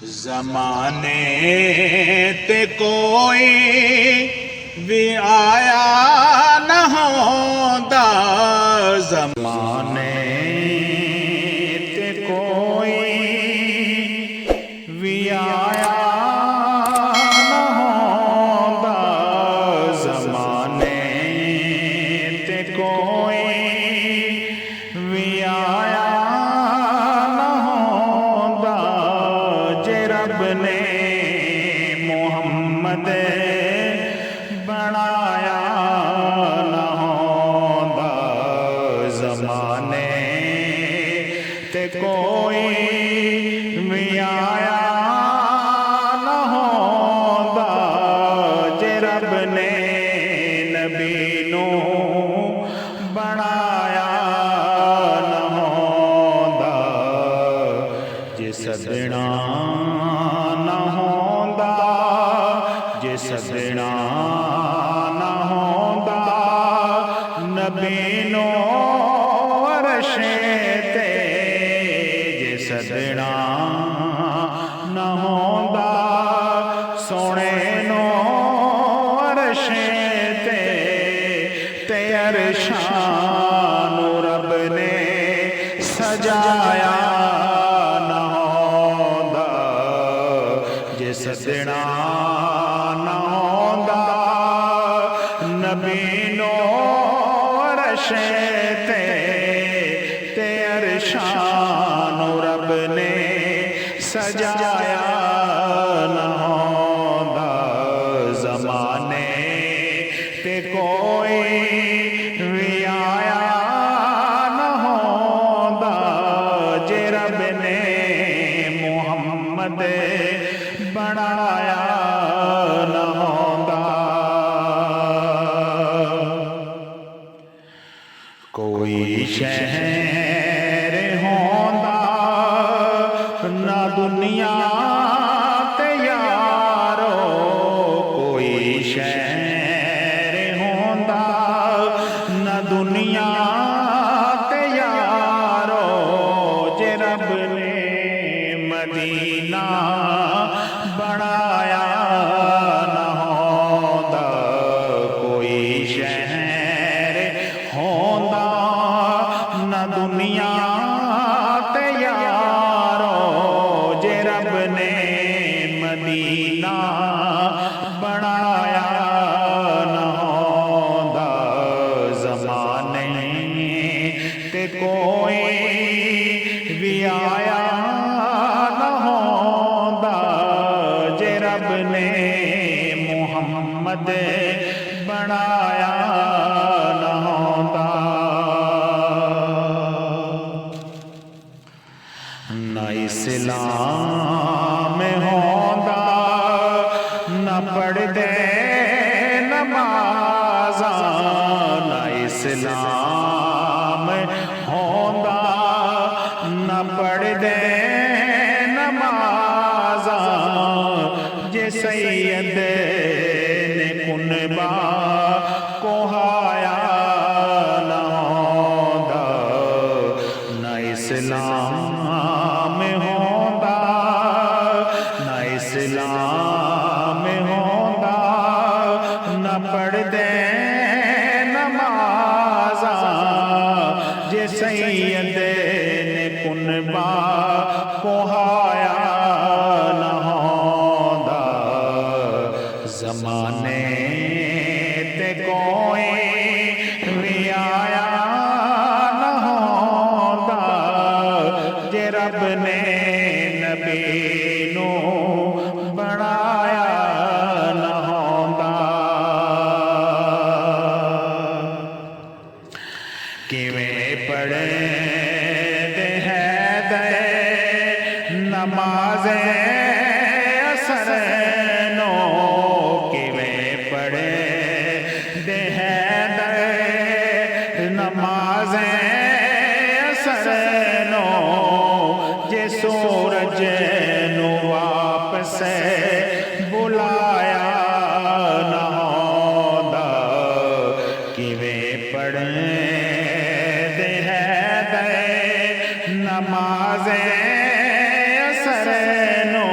زمانے تے کوئی بھی آیا نہ ہوندا، زمانے تے کوئی بھی آیا نہ ہوندا، زمانے تے کوئی بھی آیا نہ ہوندا، جے رب نے محمد بنایا نہ ہوندا، زمانے تے کوئی بھی آیا نہ ہوندا، جے رب نے نبی نو بنایا نہ ہوندا، جے سدنا نہ ہوندا، جے سدنا نہ ہوندا، نبی نو عرش تے، جے سدنا نہ ہوندا، سونے نو عرش تے عرشاں نو رب نے سجایا نہ ہوندا، جے سدنا نہ ہوندا، نبی نو عرش تے عرشاں نو رب نے سجایا نہ ہوندا، زمانے تے کوئی بھی آیا نہ ہوندا، جے رب نے محمد بنایا نہ ہوندا، کوئی شہر ہوندا نہ دنیا تے یارو، کوئی شہر ہوندا نہ دنیا تے یارو، جے رب نے مدینہ بنایا نہ ہوندا، کوئی شہر ہوندا نہ دنیا تے یارو، جے رب نے مدینہ بنایا نہ ہوندا، زمانے تے کوئی بھی آیا نہ ہوندا، جے رب نے محمد بنایا نہ ہوندا، نہ اسلام ہوندا نہ پڑھدے نمازاں، نہ اسلام ہوندا نہ پڑھدے نمازاں، جے سید نے کنبہ کوہایا نہ ہوندا، نہ اسلام ہوندا نہ اسلام ہوندا، نہ پڑھدے نمازاں، جے سید نے کنبہ کوہایا نہ ہوندا، زمانے تے کوئی بھی آیا نہ ہوندا، جے رب نے نبی نو بنایا نہ ہوندا، کیویں پڑھے دے حیدر نماز اثر نو، کیویں پڑھے دے حیدر نماز اثر نو، جے سورج نو واپس بلایا نہ ہوندا، کیویں پڑھے دے حیدر نماز اثر نو،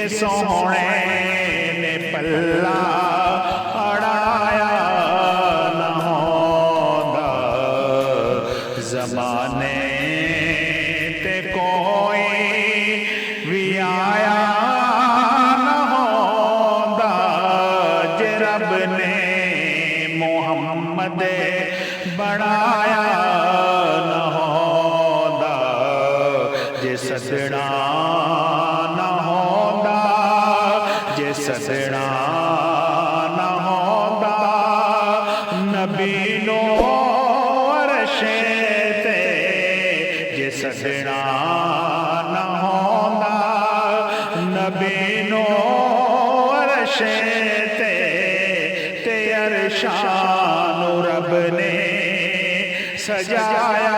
ਜੇ ਸੋਹਣੇ ਨੇ ਪੱਲਾ ਅੜਾਇਆ ਨਾ ਹੁੰਦਾ ਜ਼ਮਾਨੇ ਤੇ ਕੋਈ ਵੀ ਆਇਆ ਨਾ ਹੁੰਦਾ ਜੇ ਰੱਬ ਨੇ ਮੁਹੰਮਦ ਬਣਾਇਆ ਨਾ ਹੁੰਦਾ ਜੇ ਸਦਣਾ ਨਾ ਹੁੰਦਾ ਜੇ ਸਦਣਾ ਨਾ ਹੁੰਦਾ ਨਬੀ ਨੂੰ ਅਰਸ਼ੇ ਤੇ ਜੇ ਸਦਣਾ ਨਾ ਹੁੰਦਾ ਨਬੀ ਨੂੰ ਅਰਸ਼ੇ ਤੇ ਅਰਸ਼ਾਂ ਨੂੰ ਰੱਬ ਨੇ ਸਜਾਇਆ